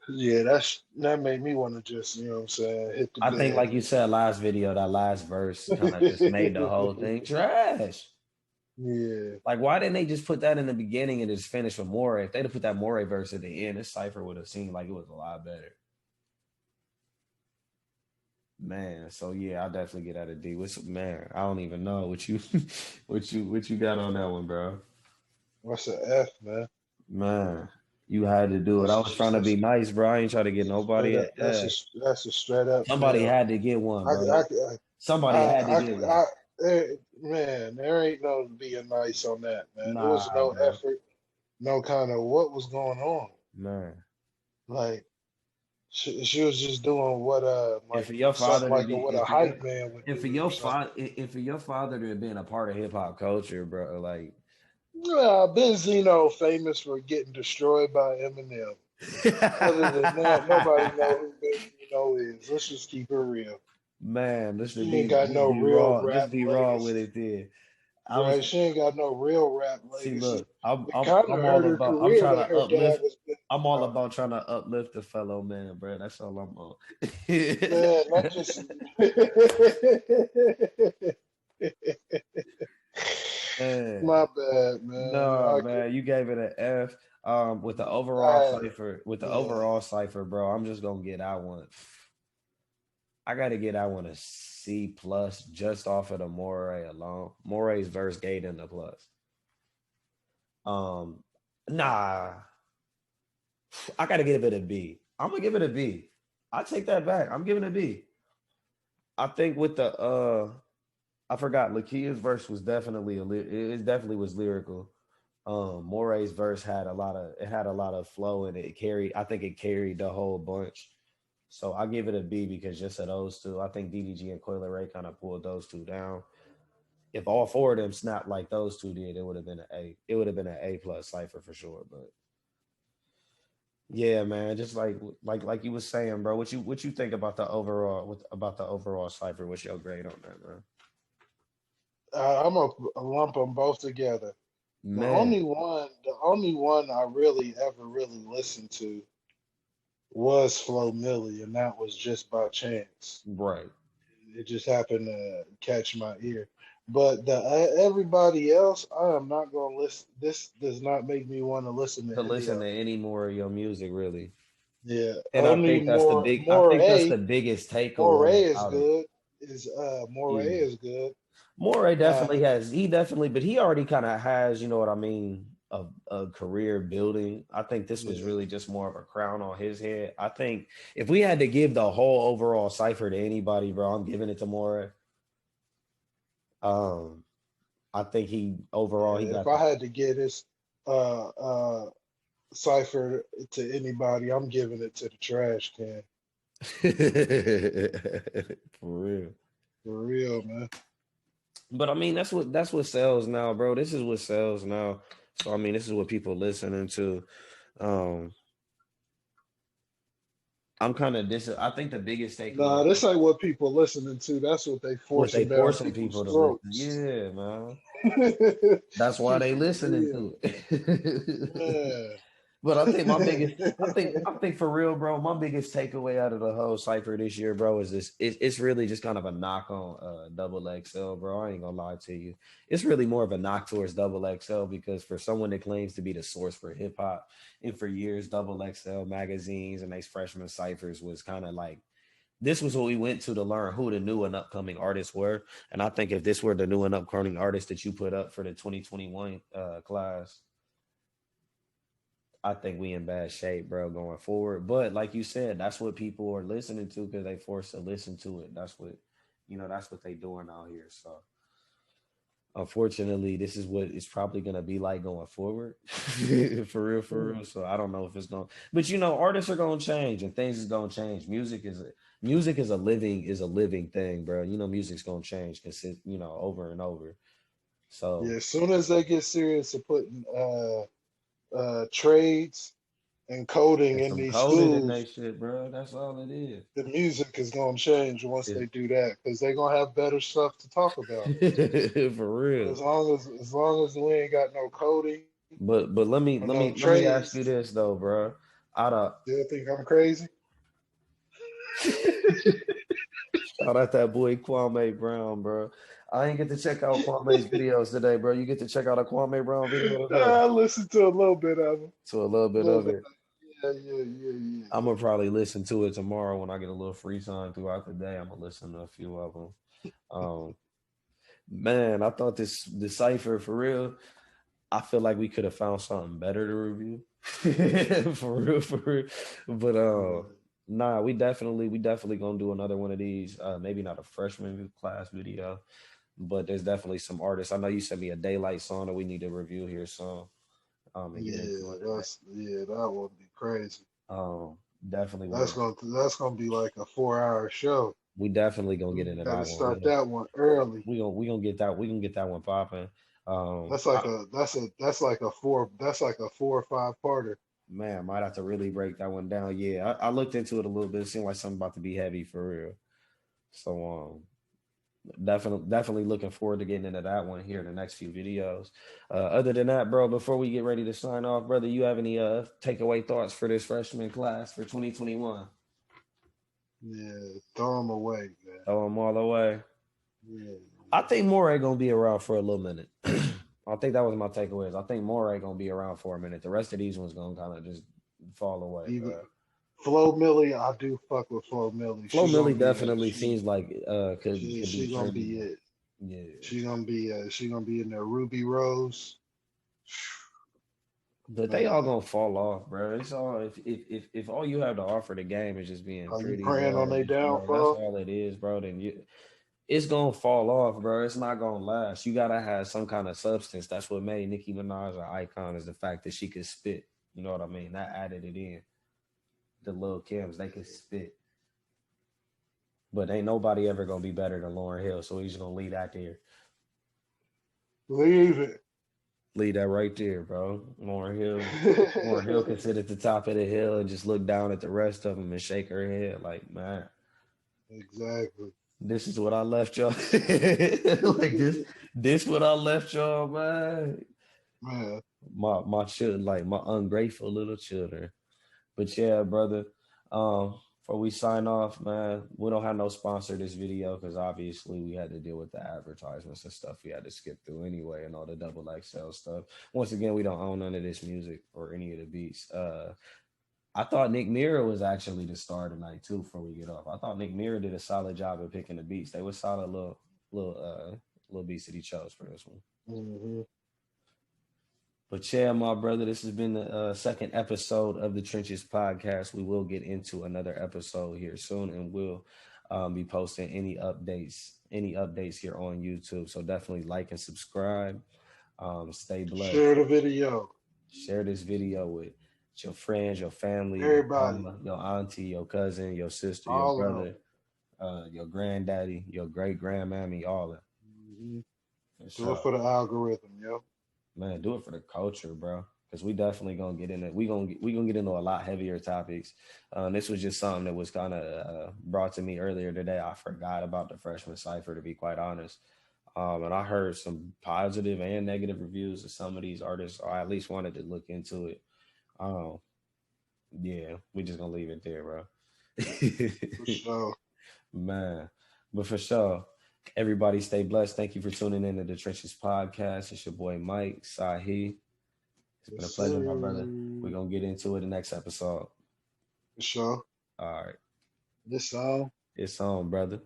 Yeah, that made me want to just, you know what I'm saying, hit the I think, bed. like you said last video, that last verse kind of just made the whole thing trash. Yeah, Like, why didn't they just put that in the beginning and just finish with Moray? If they'd have put that Moray verse at the end, this cipher would have seemed like it was a lot better. Man, so yeah, I definitely get out of D. Man, I don't even know what you what you got on that one, bro. what's an F, man? Man, you had to do it. I was trying to be nice, bro. I ain't trying to get nobody straight up. an F. That's a straight up Somebody fail. had to get one, I, bro. Somebody had to get one. Man, there ain't no being nice on that, man. There was Nah, no bro. effort, no kind of what was going on. Man. Like she was just doing what And like for your something father to like be what a hype man would do or something. and for your father to have been a part of hip hop culture, bro, like Benzino famous for getting destroyed by Eminem. Other than that, nobody know who Benzino is. Let's just keep it real. man, She ain't got no real just rap be raw with legacy. it then. I was Right? She ain't got no real rap see, legacy. look, I'm We I'm kind of I'm heard all her about I'm career trying that to her dad uplift. was big I'm all time. about trying to uplift the fellow man, bro. That's all I'm on. Man, that just Man, my bad, man. no, man, you gave it an F. With the I overall had it. cipher, Yeah. bro, I'm just gonna get that one. I gotta get that one a C plus just off of the Moray alone. Moray's verse gave in the plus. Um, nah, I gotta give it a B. I'm gonna give it a B. I take that back. I'm giving it a B. I think with the I forgot. Lakia's verse was definitely it definitely was lyrical. Moray's verse had a lot of flow and it carried. I think it carried the whole bunch. So I give it a B because just of those two, I think DDG and Coyle Ray kind of pulled those two down. If all four of them snapped like those two did, it would have been an A. It would have been an A plus cipher for sure. But yeah, man, just like you was saying, bro. What you think about the overall cipher? What's your grade on that, man? I'm gonna lump them both together. Man, The only one I really ever really listened to was Flo Milli, and that was just by chance. right. It just happened to catch my ear. But the everybody else, I am not gonna listen. This does not make me want to listen To to any listen of to it. any more of your music, really. Yeah, And only I think that's the Moray. biggest Moray takeaway is out of good. Is Moray yeah. is good. Moray Uh, definitely has he definitely, but he already kind of has, you know what I mean, a career building. I think this was yeah, really just more of a crown on his head. I think if we had to give the whole overall cipher to anybody, bro, I'm giving it to Moray. Um, I think he overall he yeah. If got I the had to get this uh uh cipher to anybody, I'm giving it to the trash can. for real. For real, man. But I mean, that's what sells now, bro. This is what sells now. So I mean, this is what people listening to. Um, I'm kind of I think the biggest Nah, takeaway this ain't what people listening to. That's what they what they forcing down forcing people's people to listen. throats. Yeah, man. Keep That's why they it listening real, to it. man. But I think my biggest, I think for real, bro, my biggest takeaway out of the whole cipher this year, bro, is this. It's really just kind of a knock on double XL, bro. I ain't gonna lie to you. It's really more of a knock towards double XL because for someone that claims to be the source for hip hop, and for years, double XL magazines and these freshman ciphers was kind of like this was what we went to learn who the new and upcoming artists were. And I think if this were the new and upcoming artists that you put up for the 2021 class, I think we in bad shape, bro, going forward. But like you said, that's what people are listening to because they forced to listen to it. That's what, that's what they doing out here. So unfortunately, this is what it's probably gonna be like going forward. For real, for real. So I don't know if it's going, but artists are gonna change and things is gonna change. Music is a living thing, bro. Music's gonna change, over and over. Yeah, So as soon as they get serious to putting trades and coding and in some these coding in that schools, shit, bro. That's all it is. the music is gonna change once It's they do that because they're gonna have better stuff to talk about. for real. As long as we ain't got no coding But let me or let no me let me ask you trades, this though, bro. Out of they'll think I'm crazy. Shout out that boy Kwame Brown, bro. I ain't get to check out Kwame's videos today, bro. You get to check out a Kwame Brown video today. I listened to a little bit of them. So a little A bit little of bit. it. I'm Yeah. gonna probably listen to it tomorrow when I get a little free time throughout the day. I'm gonna listen to a few of them. Um, man, I thought this cipher for real. I feel like we could have found something better to review. For real, for real. But nah, we definitely gonna do another one of these. Maybe not a freshman class video, but there's definitely some artists. I know you sent me a daylight song that we need to review here soon. And get into Yeah, it today. that would be crazy. Um, definitely That's want gonna be like a 4 hour show. we definitely gonna get We into got to that one. start that one early. We gonna get that one popping. Um, That's like a 4 or 5 parter. Man, might have to really break that one down. Yeah, I looked into it a little bit. It seemed like something about to be heavy for real. So definitely looking forward to getting into that one here in the next few videos. Other than that, bro, before we get ready to sign off, brother, you have any takeaway thoughts for this freshman class for 2021? Yeah, throw them away, man. Throw them all away. Yeah, I think Moray gonna be around for a little minute. I think that was my takeaways. I think Moray gonna be around for a minute. The rest of these ones gonna kind of just fall away, even bro. Flo Millie, I do fuck with Flo Millie. Flo She Millie gonna be it. definitely seems like could be She gonna trendy. be it. Yeah. She gonna be in there. Ruby Rose. But they all Man, gonna fall off, bro. It's all if all you have to offer the game is just being are you pretty, praying on bro. their That's downfall? all it is, bro. Then it's gonna fall off, bro. It's not gonna last. You gotta have some kind of substance. That's what made Nicki Minaj an icon is the fact that she could spit. You know what I mean? That added it in. The Lil Kims, they could spit. But ain't nobody ever gonna be better than Lauryn Hill. So he's gonna leave that there. Leave it. Leave that right there, bro. Lauren Hill can sit at the top of the hill and just look down at the rest of them and shake her head like, man, Exactly. this is what I left y'all. Like this what I left y'all, man. Man, My children, like my ungrateful little children. But yeah, brother. Before we sign off, man, we don't have no sponsor this video because obviously we had to deal with the advertisements and stuff we had to skip through anyway and all the double XL stuff. Once again, we don't own none of this music or any of the beats. I thought Nick Mira was actually the star tonight too. Before we get off, I thought Nick Mira did a solid job of picking the beats. They were solid little beats that he chose for this one. hmm But yeah, my brother, this has been the second episode of the Trenches podcast. We will get into another episode here soon, and we'll be posting any updates here on YouTube. So definitely like and subscribe. Stay blessed. Share the video. Share this video with your friends, your family, your Everybody, mama, your auntie, your cousin, your sister, your all of them. brother, your granddaddy, your great grandmammy, all that. hmm For Do it sure. for the algorithm, yo. Man, do it for the culture, bro. because we definitely gonna get into we gonna get into a lot heavier topics. This was just something that was kind of brought to me earlier today. I forgot about the freshman cipher, to be quite honest. And I heard some positive and negative reviews of some of these artists, or I at least wanted to look into it. Um, yeah, we just gonna leave it there, bro. For sure. Man, but for sure, everybody stay blessed. Thank you for tuning in to the Trenches Podcast. It's your boy Mike Sahi. It's been a Yes, pleasure, my sir. brother. We're gonna get into it the next episode. For sure. All right. This song. It's on, brother.